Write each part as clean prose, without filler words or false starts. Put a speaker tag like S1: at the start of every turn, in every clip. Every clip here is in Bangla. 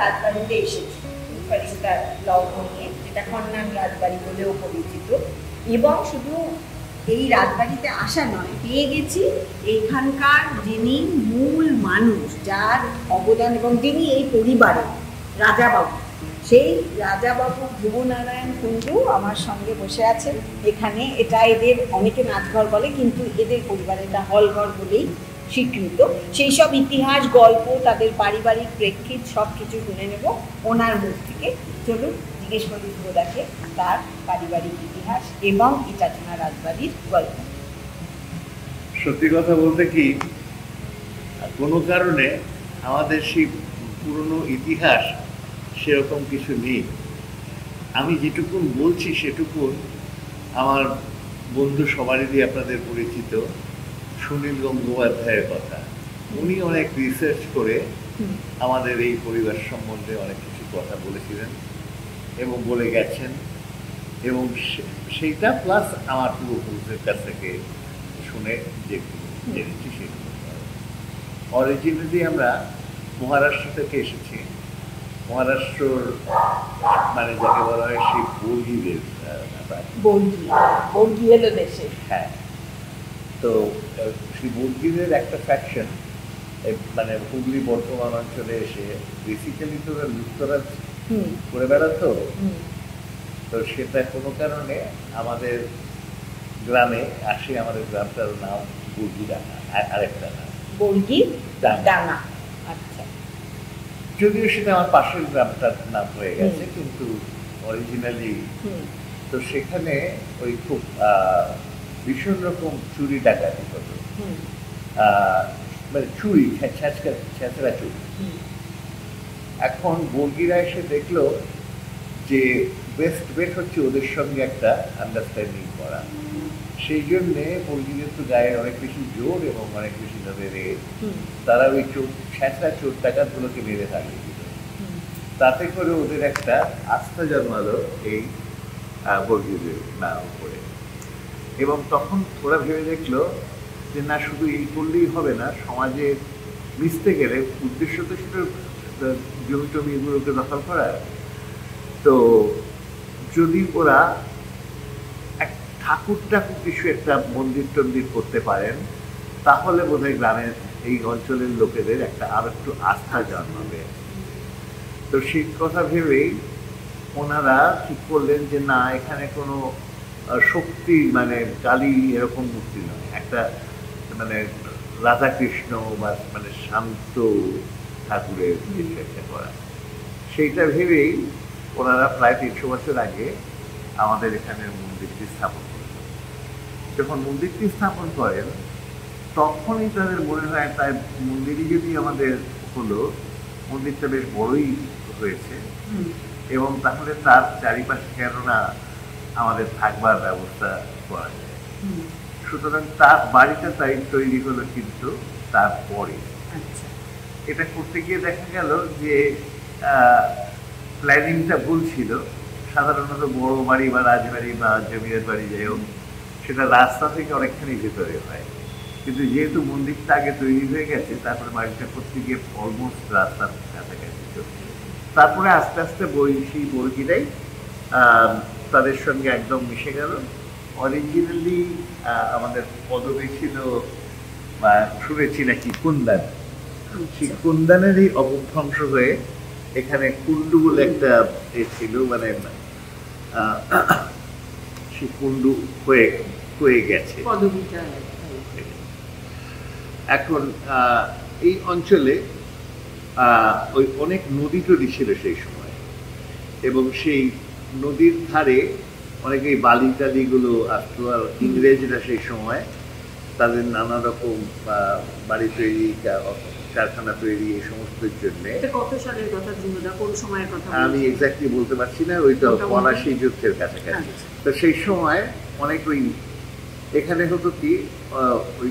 S1: রাজবাড়িতে এসেছি ফরিস্তার লগ্ন নিয়ে, যেটা খন্নান রাজবাড়ি বলেও পরিচিত। এবং শুধু এই রাজবাড়িতে আসা নয়, পেয়ে গেছি এইখানকার যিনি মূল মানুষ, যার অবদান এবং যিনি এই পরিবারের রাজাবাবু, সেই রাজাবাবু ধ্রুবনারায়ণ কুণ্ডু আমার সঙ্গে বসে আছেন এখানে। এটা এদের অনেকে নাচঘর বলে, কিন্তু এদের পরিবারের এটা হলঘর বলেই স্বীকৃত। সেই সব ইতিহাস, গল্প, তাদের পারিবারিক প্রেক্ষিত সব কিছু শুনে নেব ওনার মুখ থেকে। চলুন জিজ্ঞেস করি ধ্রুবদাকে তার পারিবারিক ইতিহাস এবং ইটাচনা রাজবাড়ির গল্প।
S2: সত্যি কথা বলতে কি, কোনো কারণে আমাদের সেই পুরনো ইতিহাস সেরকম কিছু নেই। আমি যেটুকুন বলছি সেটুকুন আমার বন্ধু সবারই আপনাদের পরিচিত সুনীল গঙ্গোপাধ্যায়ের কথা। উনি অনেক রিসার্চ করে আমাদের এই পরিবার সম্বন্ধে অনেক কিছু কথা বলেছিলেন এবং বলে গেছেন, এবং সেইটা প্লাস আমার পূর্বপুরুষদের কাছ থেকে শুনে যেগুলো জেনেছি সেগুলো। অরিজিনালি আমরা মহারাষ্ট্র থেকে এসেছি। মহারাষ্ট্রর মানে যাকে বলা হয় সেই বর্গীদের
S1: বর্গী হলো দেশে।
S2: হ্যাঁ, তো সেই বর্গীদের একটা ফ্যাকশন মানে হুগলি বর্ধমান অঞ্চলে এসে বেসিক্যালি তো লুটতরাজ করে বেড়াতো। তো সেটা কোনো কারণে আমাদের গ্রামে আসে। আমাদের গ্রামটার নাম বর্গী ডাঙ্গা, আরেকটা নাম বর্গী ডাঙ্গা। আচ্ছা, যদিও সেটা আমার পাশের গ্রামটার নাম হয়ে গেছে, কিন্তু অরিজিনালি তো সেখানে ওই খুব ভীষণ রকম চুরি ডাকাতি হতো, মানে চুরি, ছেঁচড়া চুরি। এখন বর্গীরা এসে দেখলো যে বেস্ট বেট হচ্ছে ওদের সঙ্গে একটা আন্ডারস্ট্যান্ডিং করা। সেই জন্যে বর্গীদের তো গায়ে অনেক বেশি জোর এবং অনেক বেশি তাদের তারা ওই ছেঁচড়া চোর ডাকাতগুলোকে মেরে থাকবে। তাতে করে ওদের একটা আস্থা জন্মালো এই বর্গীদের না উপরে। এবং তখন ওরা ভেবে দেখলো যে না, শুধু এই করলেই হবে না, সমাজে মিশতে গেলে উদ্দেশ্য তো সেটা জমি টমি এগুলোকে দখল করার। তো যদি ওরা এক ঠাকুর কিছু একটা মন্দির টন্দির করতে পারেন, তাহলে বোধহয় গ্রামের এই অঞ্চলের লোকেদের একটা আর একটু আস্থা জন্মাবে। তো সেই কথা ভেবেই ওনারা ঠিক করলেন যে না, এখানে কোনো শক্তি মানে কালী এরকম মূর্তি নয়, একটা মানে রাধাকৃষ্ণ বা মানে শান্ত ঠাকুরের কিছু একটা করা। সেইটা ভেবেই ওনারা প্রায় 300 বছর আগে আমাদের এখানে মন্দিরটি স্থাপন করেন। যখন মন্দিরটি স্থাপন করেন তখনই তাদের মনে হয় তাই মন্দিরই যদি আমাদের হলো, মন্দিরটা বেশ বড়ই হয়েছে, এবং তাহলে তার চারিপাশে কেননা আমাদের থাকবার ব্যবস্থা করা যায়। সুতরাং তার বাড়িটা তাই তৈরি হলো, কিন্তু তারপরে এটা করতে গিয়ে দেখা গেল যে প্ল্যানিংটা ভুল ছিল। সাধারণত বড় বাড়ি বা রাজবাড়ি বা জমিদার বাড়ি যাই হোক, সেটা রাস্তা থেকে অনেকখানি ভেতরে হয়, কিন্তু যেহেতু মন্দিরটা আগে তৈরি হয়ে গেছে, তারপরে বাড়িটা করতে গিয়ে অলমোস্ট রাস্তার কাছাকাছি চলছে। তারপরে আস্তে আস্তে সেই বর্গীরাই তাদের সঙ্গে একদম মিশে গেল। অরিজিনালি আমাদের পদবী ছিল বা শুনেছি নাকি কুন্দান। সেই কুন্দানেরই অবধ্বংস হয়ে এখানে কুন্ডু বলে একটা ছিল, মানে সেই কুন্ডু হয়ে গেছে। এখন এই অঞ্চলে ওই অনেক নদী টদী ছিল সেই সময়, এবং সেই নদীর ধারে অনেক এই বালি টালিগুলো আসতো। আর ইংরেজরা সেই সময় তাদের নানা রকম বাড়ি তৈরি, কারখানা তৈরি, এই সমস্তের জন্য।
S1: কত সালের কথা, কোন সময়ের কথা
S2: আমি এক্স্যাক্টলি বলতে পারছি না, ওই তো ফরাসি যুদ্ধের কাছাকাছি। তো সেই সময় অনেক ওই এখানে হতো কি, ওই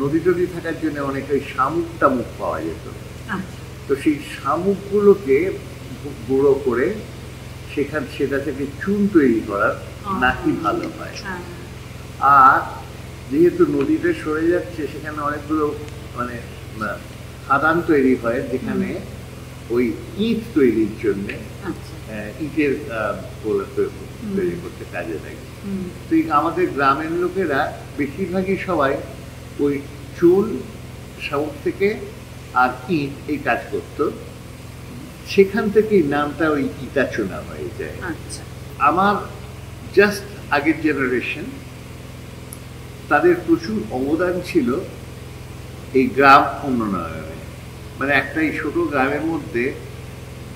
S2: নদী টদী থাকার জন্য অনেক ওই শামুক টামুক পাওয়া যেত। তো সেই শামুকগুলোকে গুঁড়ো করে সেটা থেকে চুন তৈরি করার নাকি ভালো হয়। আর যেহেতু নদীতে সরে যাচ্ছে, সেখানে অনেকগুলো মানে খাদান তৈরি হয়, যেখানে ওই ইট তৈরির জন্য
S1: আচ্ছা।
S2: ইটের গোলা তৈরি করতে কাজে লাগে।
S1: হুম।
S2: তো এই আমাদের গ্রামের লোকেরা বেশিরভাগই সবাই ওই চুল সাউথ থেকে আর ইট এই কাজ করতো, সেখান থেকেই নামটা ওই ইটাচুনা হয়ে যায়।
S1: আচ্ছা।
S2: আমার জাস্ট আগের জেনারেশন, তাদের প্রচুর অবদান ছিল এই গ্রাম উন্নয়নে। মানে একটা এই ছোট গ্রামের মধ্যে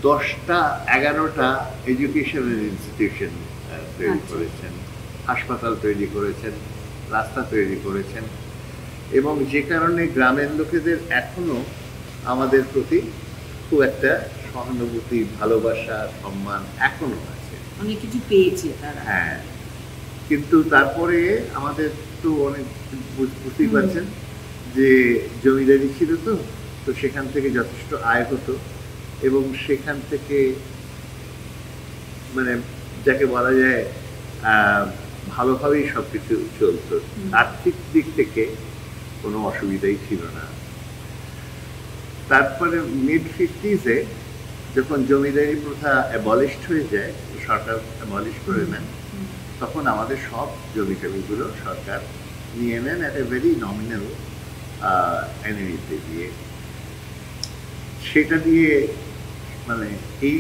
S2: 10টা 11টা এডুকেশনাল ইনস্টিটিউশন তৈরি করেছেন, হাসপাতাল তৈরি করেছেন, রাস্তা তৈরি করেছেন, এবং যে কারণে গ্রামের লোকেদের এখনো আমাদের প্রতি খুব একটা সহানুভূতি, ভালোবাসা, সম্মান এখনো আছে।
S1: অনেক কিছু পেয়েছে তারা।
S2: হ্যাঁ, কিন্তু তারপরে আমাদের তো অনেক বুঝতেই পারছেন যে জমিদারি ছিল, তো সেখান থেকে যথেষ্ট আয় হতো, এবং সেখান থেকে মানে যাকে বলা যায় ভালোভাবেই সবকিছু চলতো। আর্থিক দিক থেকে কোনো অসুবিধাই ছিল না। তারপরে মিড-50s যখন জমিদারি প্রথা অ্যাবলিশড হয়ে যায়, সরকার অ্যাবলিশ করে নেন, তখন আমাদের সব জমি টমিগুলো সরকার নিয়ে নেন একটা ভেরি নমিনাল অ্যানুইটি দিয়ে। সেটা দিয়ে মানে এই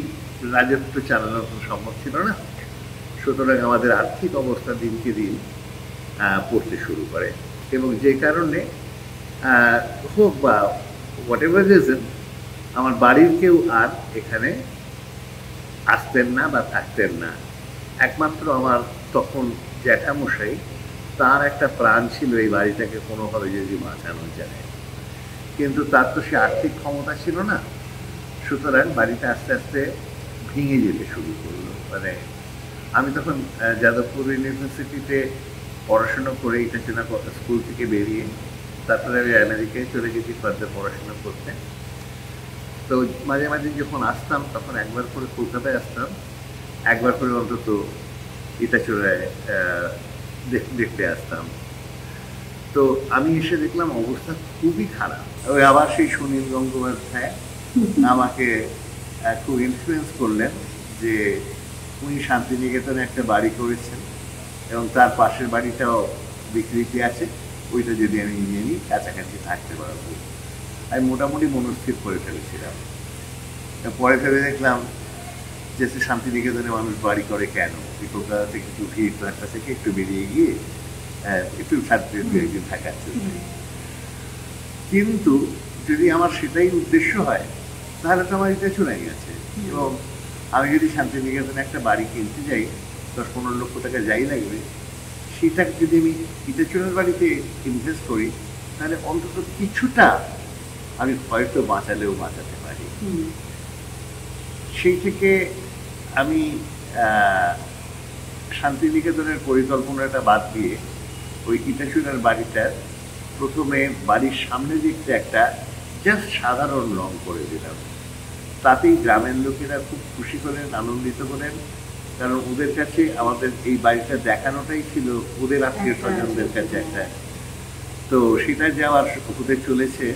S2: রাজত্ব চালানো সম্ভব ছিল না, সুতরাং আমাদের আর্থিক অবস্থা দিনকে দিন পড়তে শুরু করে, এবং যে কারণে হোক বা হোয়াট এভার রিজন আমার বাড়ির কেউ আর এখানে আসতেন না বা থাকতেন না। একমাত্র আমার তখন জ্যাঠামশাই, তার একটা প্রাণ ছিল এই বাড়িটাকে কোনোভাবে যদি বাঁচানো যায়, কিন্তু তার তো সে আর্থিক ক্ষমতা ছিল না, সুতরাং বাড়িটা আস্তে আস্তে ভেঙে যেতে শুরু করলো। মানে আমি তখন যাদবপুর ইউনিভার্সিটিতে পড়াশুনো করে ইটাচুনা স্কুল থেকে বেরিয়ে তারপরে আমি আমেরিকায় চলে গেছি ফার্দার পড়াশোনা করতে। তো মাঝে মাঝে যখন আসতাম তখন একবার করে কলকাতায় আসতাম, একবার করে অন্তত ইটাচুনায় দেখতে আসতাম। তো আমি এসে দেখলাম অবস্থা খুবই খারাপ। ওই আবার সেই সুনীল গঙ্গোপাধ্যায় আমাকে খুব ইনফ্লুয়েন্স করলেন যে উনি শান্তিনিকেতনে একটা বাড়ি করেছেন এবং তার পাশের বাড়িটাও বিক্রিতে আছে, ওইটা যদি আমি নিয়ে নিই কাছাকাছি থাকতে পারবো। আমি মোটামুটি মনস্থির করে ফেলেছিলাম। পরে ভেবে দেখলাম যে শান্তিনিকেতনে মানুষ বাড়ি করে কেন, কলকাতা থেকে একটু ভিড় রাস্তা থেকে একটু বেরিয়ে গিয়ে একটু ছাত্রী একদিন থাকার জন্য। কিন্তু যদি আমার সেটাই উদ্দেশ্য হয় তাহলে তো আমার এটা চলে গেছে, এবং আমি যদি শান্তিনিকেতনে একটা বাড়ি কিনতে যাই 10-15 লক্ষ টাকা যাই লাগবে, সেটাকে যদি আমি ইটাচুনার বাড়িতে ইনভেস্ট করি তাহলে অন্তত কিছুটা আমি হয়তো বাঁচালেও বাঁচাতে পারি। সেই থেকে আমি শান্তিনিকেতনের পরিকল্পনাটা বাদ দিয়ে ওই ইটাচুনার বাড়িটার প্রথমে বাড়ির সামনে দিকটা একটা জাস্ট সাধারণ রং করে দিলাম। তাতেই গ্রামের লোকেরা খুব খুশি হলেন, আনন্দিত হলেন, কারণ ওদের কাছে আমাদের এই বাড়িটা দেখানোটাই ছিল ওদের আত্মীয় স্বজনদের কাছে একটা। তো সেটা যাওয়ার হতে চলেছে,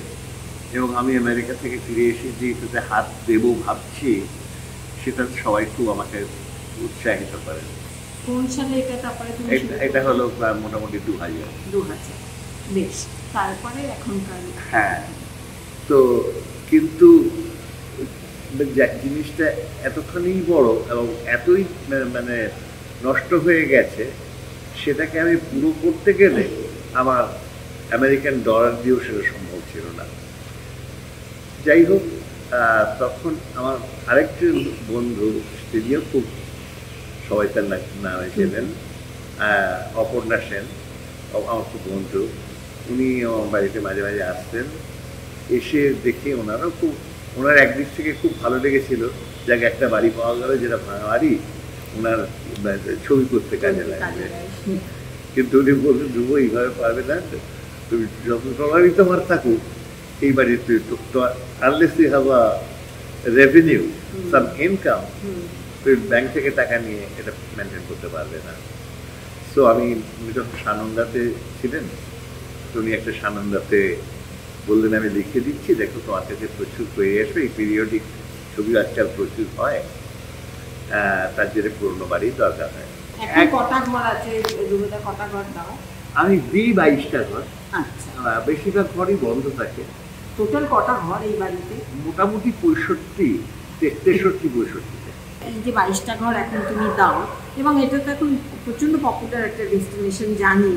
S2: এবং আমি আমেরিকা থেকে ফিরে এসে যে এটাতে হাত দেবো ভাবছি, সেটা সবাই খুব আমাকে উৎসাহিত করেন।
S1: কোন সালে এটা? তারপরে
S2: এটা হলো মোটামুটি 2000।
S1: বেশ, তারপরে এখনকার।
S2: হ্যাঁ, তো কিন্তু জিনিসটা এতখানি বড় এবং এতই মানে নষ্ট হয়ে গেছে, সেটাকে আমি পুরো করতে গেলে আমার আমেরিকান ডলার দিয়েও সেটা সম্ভব ছিল না। যাই হোক, তখন আমার আরেকজন বন্ধু, তিনিও খুব সবাই তার নামে ছিলেন, অপর্ণা সেন, আমার খুব বন্ধু, উনি আমার বাড়িতে মাঝে মাঝে আসতেন। এসে দেখে ওনার একদিক থেকে খুব ভালো লেগেছিল, যাকে একটা বাড়ি পাওয়া গেল যেটা ভাঙা বাড়ি, ওনার ছবি করতে কাজে লাগবে। কিন্তু উনি বললেন, ধ্রুব এইভাবে পারবে না, তুমি যত ডলারই তোমার থাকুক এই বাড়িতে, unless you have a revenue, some income, তুমি ব্যাংক থেকে টাকা নিয়ে এটা মেনটেন করতে পারবে না। সো উনি যখন সানন্দাতে ছিলেন, তো উনি একটা সানন্দাতে বললেন, আমি লিখে দিচ্ছি, দেখো তোমার কাছে প্রচুর হয়ে আসবে, এই পিরিয়ডিক ছবি আজকাল প্রচুর হয়, তার জন্য পুরনো বাড়ির দরকার হয়।
S1: এখন কটা ঘর আছে রুবেদা, কটা ঘর দাও?
S2: আমি দিই 22টা ঘর।
S1: আচ্ছা,
S2: বেশিরভাগ ঘরই বন্ধ থাকে।
S1: টোটাল কটা ঘর এই বাড়িতে?
S2: মোটামুটি 63-65।
S1: এই যে 22টা ঘর এখন তুমি দাও, এবং এটা তো এখন প্রচণ্ড পপুলার একটা ডেস্টিনেশন, জানি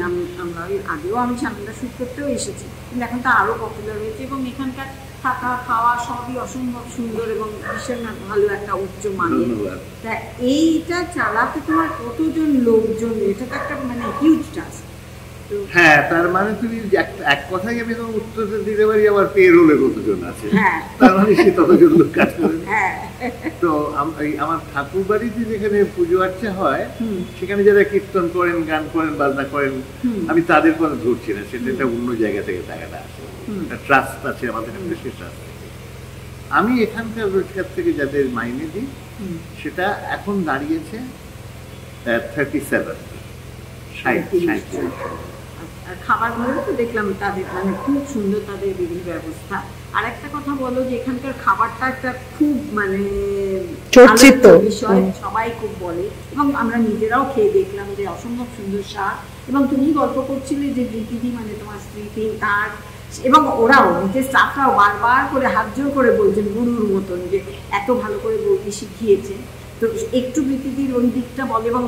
S1: আমরা আগেও আমি সামনেটা শ্যুট করতেও এসেছি, কিন্তু এখন তো আরও পপুলার হয়েছে, এবং এখানকার থাকা খাওয়া সবই অসম্ভব সুন্দর এবং ভীষণ ভালো একটা উচ্চ মানের। তা এইটা চালাতে তোমার কতজন লোকজন? এটা তো একটা মানে হিউজ টাস্ক।
S2: হ্যাঁ, তার মানে তুমি এক কথাই আমি তোমার উত্তর দিতে পারি, আমার পেরোলে কতজন আছে, তার মানে সে ততজন লোক কাজ করে। তো আমার ঠাকুর বাড়িতে যেখানে পুজো আর্চা হয়, সেখানে যারা কীর্তন করেন, গান করেন, বাজনা করেন, আমি তাদের কথা ধরছি না, সেটা একটা অন্য জায়গা থেকে টাকাটা আসে, একটা ট্রাস্ট আছে আমাদের কাছে, সেই ট্রাস্ট থেকে। আমি এখানকার রোজগার থেকে যাদের মাইনে দিই, সেটা এখন দাঁড়িয়েছে 37।
S1: আর খাবার ঘরে তো দেখলাম তাদের মানে খুব সুন্দর, তাদের বিভিন্ন ব্যবস্থা। আর একটা কথা বলো যে এখানকার খাবারটা একটা খুব মানে চর্চিত বিষয়, সবাই খুব বলে, এবং আমরা নিজেরাও খেয়ে দেখলাম যে অসম্ভব সুন্দর স্বাদ। এবং তুমি গল্প করছিলে যে দিদি মানে তোমার স্ত্রী তার, এবং ওরাও নিজের স্টাফরাও বারবার করে হাত জোর করে বলছেন গুরুর মতন যে এত ভালো করে বৌদি শিখিয়েছে। তো একটু প্রীতিদির ওই দিকটা বলে। এবং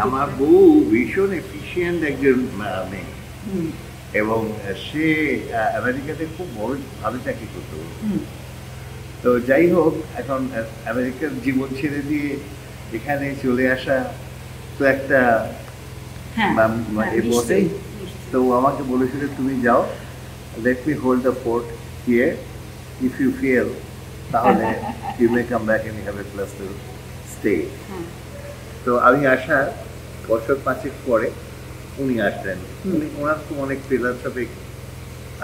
S2: আমার বউ ভীষণ এফিশিয়েন্ট একজন মেয়ে, এবং সে আমেরিকাতে খুব বড় ভালো চাকরি করতো। তো যাই হোক, এখন আমেরিকার জীবন ছেড়ে দিয়ে এখানে চলে আসা তো একটা বটেই। তো আমাকে বলেছিল তুমি যাও, let me hold the fort here, if you fail তাহলে you may come back and have a place to stay. তো আমি আসার বছর 5 পরে উনি আসলেন। ওনার তো অনেক ফিলোসফিক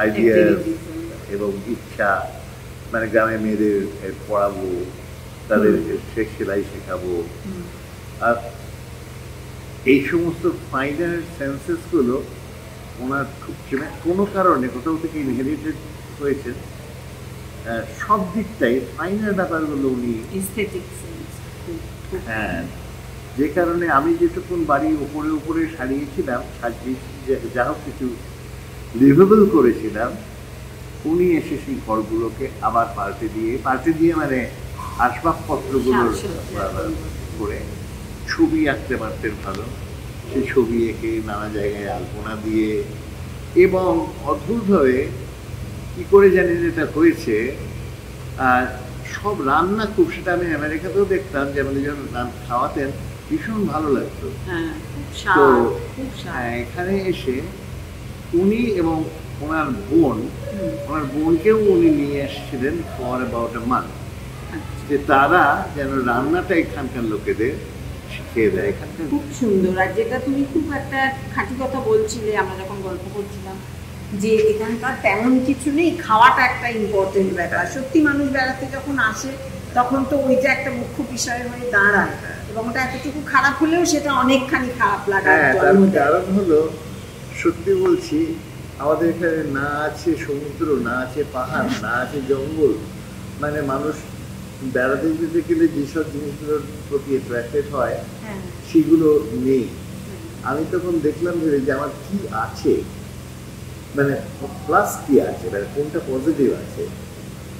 S2: আইডিয়া এবং ইচ্ছা, মানে গ্রামে মেয়েদের পড়াবো, তাদের সেলাই শেখাবো, আর এই সমস্ত ফাইনাল সেন্সেস গুলো ওনার খুব কোনো কারণে কোথাও থেকে ইনহেরিটেড হয়েছে। সব দিকটাই ফাইনাল ব্যাপারগুলো উনি, হ্যাঁ, যে কারণে আমি যেটুকুন বাড়ি উপরে উপরে সারিয়েছিলাম, যা হোক কিছু লিভেবল করেছিলাম, উনি এসে সেই ঘরগুলোকে আবার পাল্টে দিয়ে মানে আসবাবপত্রগুলোর করে ছবি আঁকতে পারতেন ভালো, সেই ছবি এঁকে নানা জায়গায় আলপনা দিয়ে, এবং অদ্ভুতভাবে কি করে জানি যেটা হয়েছে, সব রান্না খুব, সেটা আমি আমেরিকাতেও দেখতাম যে আমাদের যখন খাওয়াতেন ভীষণ ভালো লাগতো। তো এখানে এসে উনি এবং ওনার বোনকেও উনি নিয়ে এসেছিলেন ফর অ্যাবাউট এ মান্থ, যে তারা যেন রান্নাটা এখানকার লোকেদের শিখিয়ে দেয়। এখানকার
S1: খুব সুন্দর। আর যেটা তুমি খুব একটা খাঁটি কথা বলছিলে আমরা যখন গল্প করছিলাম, যে এখানকার তেমন কিছু নেই, খাওয়াটা একটা ইম্পর্টেন্ট ব্যাপার। সত্যি মানুষ বেড়াতে যখন আসে তখন তো ওইটা একটা মুখ্য বিষয় হয়ে দাঁড়ায়, এবং ওটা এতটুকু খারাপ হলেও সেটা অনেকখানি খারাপ লাগার
S2: কারণ হলো, সত্যি বলছি, আমাদের এখানে না আছে সমুদ্র, না আছে পাহাড়, না আছে জঙ্গল, মানে মানুষ বেড়াতে যেতে গেলে যেসব জিনিসগুলোর প্রতি অ্যাট্রাক্টেড হয় সেগুলো নেই। আমি তখন দেখলাম যে আমার কি আছে, মানে প্লাস কি আছে, মানে কোনটা পজিটিভ আছে।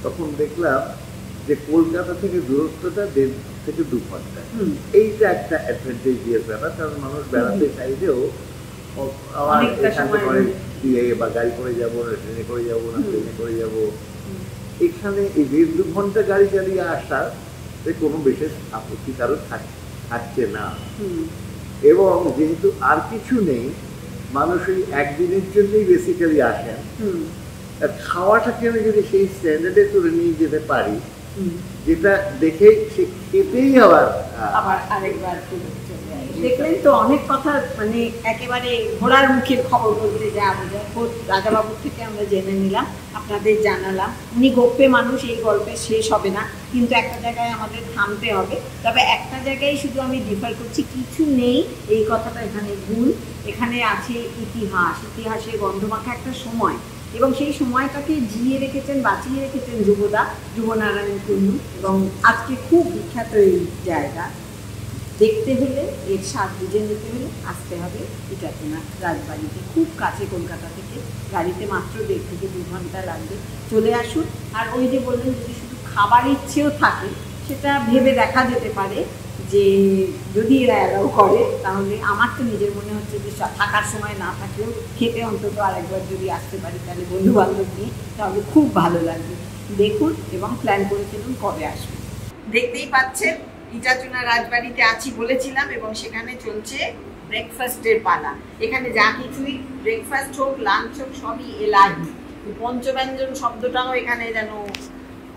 S2: তখন দেখলাম যে কলকাতা থেকে দূরত্বটা 1.5 থেকে 2 ঘন্টা, এইটা একটা অ্যাডভান্টেজিয়াস ব্যাপার। কারণ মানুষ বেড়াতে চাইলেও আমার এখানে দিয়ে বা গাড়ি করে যাবো, না ট্রেনে করে যাবো, না প্লেনে করে যাবো, এখানে এই 1.5-2 ঘন্টা গাড়ি চালিয়ে আসার কোনো বিশেষ আপত্তি কারো থাকছে না। এবং যেহেতু আর কিছু নেই, মানুষ ওই একদিনের জন্যই বেসিক্যালি আসেন। খাওয়াটাকে আমি যদি সেই স্ট্যান্ডার্ডে তুলে নিয়ে যেতে পারি, যেটা দেখে সে খেতেই আবার
S1: আরেকবার দেখলেন তো অনেক কথা, মানে একেবারে ঘোড়ার মুখের খবর বলতে যা রাজাবাবুর থেকে আমরা জেনে নিলাম, আপনাদের জানালাম। উনি গপ্পে মানুষ, এই গল্পে শেষ হবে না, কিন্তু একটা জায়গায় আমাদের থামতে হবে। তবে একটা জায়গায় শুধু আমি ডিফার করছি, কিছু নেই এই কথাটা এখানে ভুল। এখানে আছে ইতিহাসের গন্ধমাখা একটা সময়, এবং সেই সময়টাকে জিয়ে রেখেছেন, বাঁচিয়ে রেখেছেন যুবনারায়ণ কুন্ডু। এবং আজকে খুব বিখ্যাত এই জায়গা। দেখতে হলে, এর স্বাদ বুঝে নিতে হলে আসতে হবে ইটাচনা রাজবাড়িতে, খুব কাছে কলকাতা থেকে, গাড়িতে মাত্র 1.5 থেকে 2 ঘন্টা লাগবে। চলে আসুন। আর ওই যে বললেন, যদি শুধু খাবার ইচ্ছেও থাকে সেটা ভেবে দেখা যেতে পারে যে যদি এরা অ্যালাউ করে, তাহলে আমার তো নিজের মনে হচ্ছে যে থাকার সময় না থাকলেও খেতে অন্তত আরেকবার যদি আসতে পারি, তাহলে বন্ধু বান্ধব নিয়ে, তাহলে খুব ভালো লাগবে। দেখুন এবং প্ল্যান করে ফেলুন কবে আসবেন। দেখতেই পাচ্ছেন ইটাচনা রাজবাড়িতে আছি বলেছিলাম, এবং সেখানে চলছে ব্রেকফাস্টের পালা। এখানে যা কিছুই ব্রেকফাস্ট হোক, লাঞ্চ হোক, সবই এলাহি। পঞ্চব্যঞ্জন শব্দটাও এখানে যেন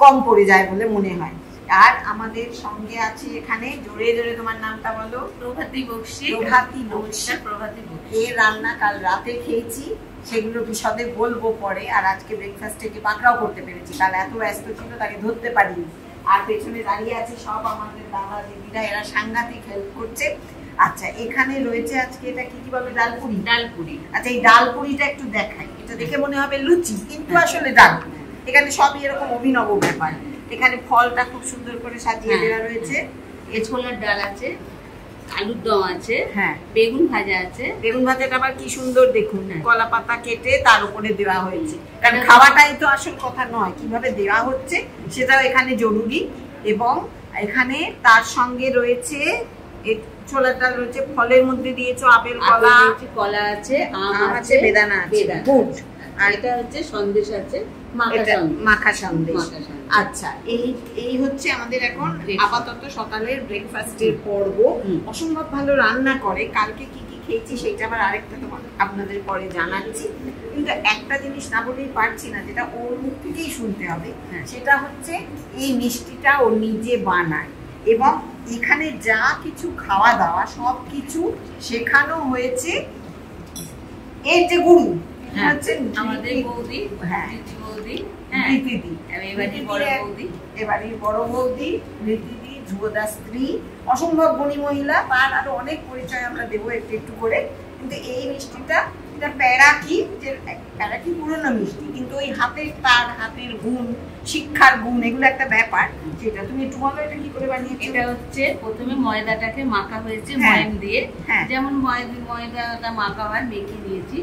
S1: কম পড়ে যায় বলে মনে হয়। আর আমাদের সঙ্গে আছে এখানে, জোরে জোরে তোমার নামটা বলো।
S3: প্রভাতী বক্সি।
S1: প্রভাতী বক্সি।
S3: প্রভাতী বক্সি।
S1: এর রান্না কাল রাতে খেয়েছি, সেগুলো বিশদে বলবো পরে। আর আজকে ব্রেকফাস্টে কি পাকড়াও করতে পেরেছি, কাল এত ব্যস্ত ছিল তাকে ধরতে পারিনি। আর পেছনে দাঁড়িয়ে আছে সব আমাদের দাদা দিদিরা, এরা সাংঘাতিক হেল্প করছে। আচ্ছা, এখানে রয়েছে আজকে এটা কি কি বলে, ডালপুরি।
S3: ডালপুরি।
S1: আচ্ছা, এই ডালপুরিটা একটু দেখাই। এটা দেখে মনে হবে লুচি, কিন্তু আসলে ডালপুরি। এখানে সবই এরকম অভিনব ব্যাপার। এখানে ফলটা খুব সুন্দর করে সাজিয়ে দেওয়া রয়েছে।
S3: ছোলার ডাল আছে, আলুর দম আছে,
S1: হ্যাঁ,
S3: বেগুন ভাজা আছে।
S1: বেগুন ভাজাটা আবার কি সুন্দর দেখুন, কলা পাতা কেটে তার উপরে দেওয়া হয়েছে। কারণ খাওয়াটাই তো আসল কথা নয়, কিভাবে দেওয়া হচ্ছে সেটাও এখানে জরুরি। এবং এখানে তার সঙ্গে রয়েছে ছোলার ডাল রয়েছে, ফলের মধ্যে দিয়েছো আপেল, কলা,
S3: কলা আছে, আম আছে,
S1: বেদানা আছে, গুড়।
S3: আর এটা হচ্ছে সন্দেশ আছে,
S1: মাখা সন্দেশ। আচ্ছা, এই হচ্ছে আমাদের এখন আপাতত সকালের ব্রেকফাস্টের পর্ব। অসম্ভব ভালো রান্না করে। কালকে কি কি খেয়েছি সেটা আবার আরেকটা তোমার আপনাদের পরে জানাচ্ছি। কিন্তু একটা জিনিস না বলেই পারছি না, যেটা ওর মুখ থেকেই শুনতে হবে, সেটা হচ্ছে এই মিষ্টিটা ও নিজে বানায়। এবং এখানে যা কিছু খাওয়া দাওয়া সব কিছু শেখানো হয়েছে এর যে গুরু
S3: আমাদের বৌদি, বৌদি,
S1: এবারের বড় বৌদি রীতিদি, ধ্রুবদার স্ত্রী, অসম্ভব গুণী মহিলা। তার আরো অনেক পরিচয় আমরা দেবো একটু একটু করে। কিন্তু এই মিষ্টিটা, এটা প্যারাকি, যে প্যারাকি পুরনো মিষ্টি, কিন্তু ওই হাতের তার, হাতের গুণ, শিক্ষার গুণ, এগুলো একটা ব্যাপার। সেটা তুমি একটু বলো, এটা কি করে বানিয়েছো?
S3: এটা হচ্ছে প্রথমে ময়দাটাকে মাখা হয়েছে ময়াম দিয়ে, যেমন ময়দাটা মাখা হয়, মেখে নিয়েছি।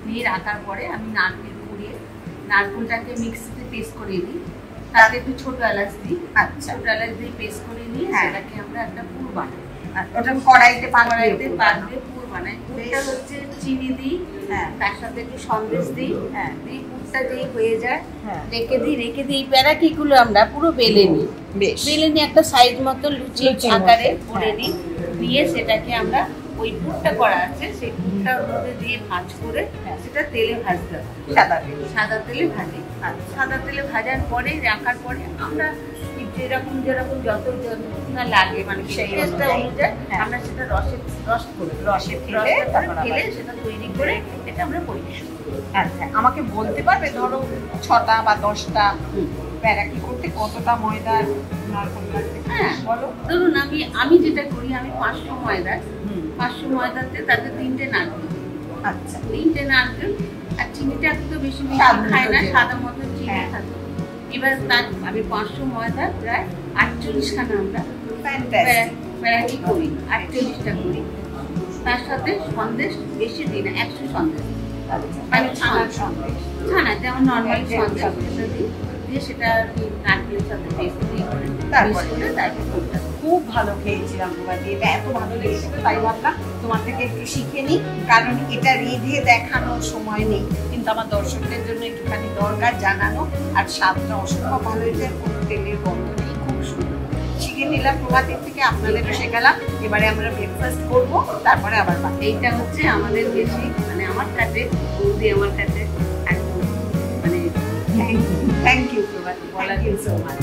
S3: নিয়ে রাখার পরে আমি নারকেল কুড়িয়ে নারকেলটাকে মিক্সিতে পেস্ট করে নিই, তাতে একটু ছোট এলাচ দিই।
S1: আচ্ছা,
S3: ছোট এলাচ দিয়ে পেস্ট করে নিয়ে সেটাকে আমরা একটা পুর বানাই।
S1: ওটা কড়াইতে পাক
S3: দিয়ে পুর বানাই। পুরটা হচ্ছে চিনি দিই, তার সাথে একটু সন্দেশ দিই। এই পুরটা যেই হয়ে যায় রেখে দিই। এই প্যারাকিগুলো আমরা পুরো বেলে নিই। বেলে নিয়ে একটা সাইজ মতো লুচি আকারে করে নিই। দিয়ে সেটাকে আমরা ওই পুরটা করা আছে, সেই পুরটার মধ্যে দিয়ে ভাজ করে সেটা তেলে ভাজতে হবে। সাদা তেলে ভাজি। সাদা তেলে ভাজার পরে, রাখার পরে আমরা যেরকম যত না লাগে, মানে সেই অনুযায়ী আমরা সেটা রসে ফেলে সেটা তৈরি করে এটা আমরা পরিবেশন করি।
S1: আচ্ছা, আমাকে বলতে পারবে, ধরো 6টা বা 10টা প্যারাকি করতে কতটা ময়দা নারকেল লাগবে?
S3: হ্যাঁ, বলো। ধরুন আমি যেটা করি, আমি 500 ময়দাতে তাতে 3টে নারকেল।
S1: আচ্ছা,
S3: 3টে নারকেল। আর চিনিটা একটু বেশি খায় না, সাদা মতো চিনি থাকে। এবার তার আমি 500 ময়দা প্রায় 48খানা আমরা প্যারাকি করি, 48টা করি। তার সাথে সন্দেশ বেশি দিই না, 100 সন্দেশ, মানে ছানা যেমন নর্মাল সন্দেশ দিই। দিয়ে সেটা নারকেলের সাথে পেস্ট দিয়ে তারপরে
S1: খুব ভালো খেয়েছিলাম তোমাকে। এটা এত ভালো লেগেছিল, তাই ভাবলাম তোমার থেকে একটু শিখে নিই। কারণ এটা রেঁধে দেখানোর সময় নেই, কিন্তু আমার দর্শকদের জন্য একটুখানি দরকার জানানো। আর স্বাদটা অসম্ভব ভালো হয়েছে, কোনো তেলের গন্ধ নেই, খুব সুন্দর। শিখে নিলাম প্রভাতের থেকে, আপনাদেরও শেখালাম। এবারে আমরা ব্রেকফাস্ট করবো, তারপরে আবার
S3: এইটা হচ্ছে আমাদের বেশি, মানে আমার কাছে বৌদি, আমার কাছে একদম মানে
S1: thank you Prabhati, thank you so much.